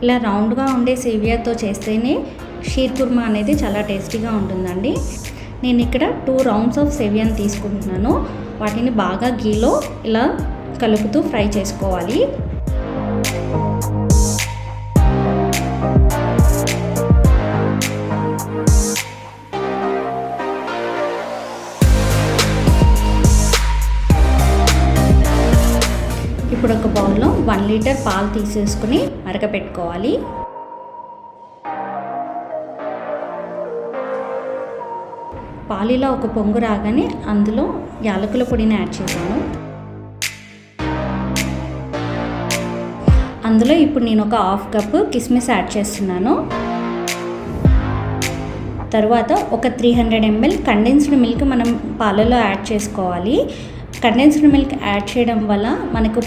ఇలా రౌండ్గా ఉండే సేవియాతో చేస్తేనే షీర్ కుర్మా అనేది చాలా టేస్టీగా ఉంటుందండి. నేను ఇక్కడ 2 రౌండ్స్ ఆఫ్ సేవియాని తీసుకుంటున్నాను. వాటిని బాగా గీలో ఇలా కలుపుతూ ఫ్రై చేసుకోవాలి. ఇప్పుడు ఒక బౌల్లో 1 లీటర్ పాలు తీసేసుకుని మరగపెట్టుకోవాలి. పాలిలో ఒక పొంగు రాగానే అందులో యాలకుల పొడిని యాడ్ చేశాను. అందులో ఇప్పుడు నేను ఒక 1/2 కప్పు కిస్మిస్ యాడ్ చేస్తున్నాను. తర్వాత ఒక 300 ml కండెన్స్డ్ మిల్క్ మనం పాలలో యాడ్ చేసుకోవాలి. కండెన్స్డ్ మిల్క్ యాడ్ చేయడం వల్ల మనకు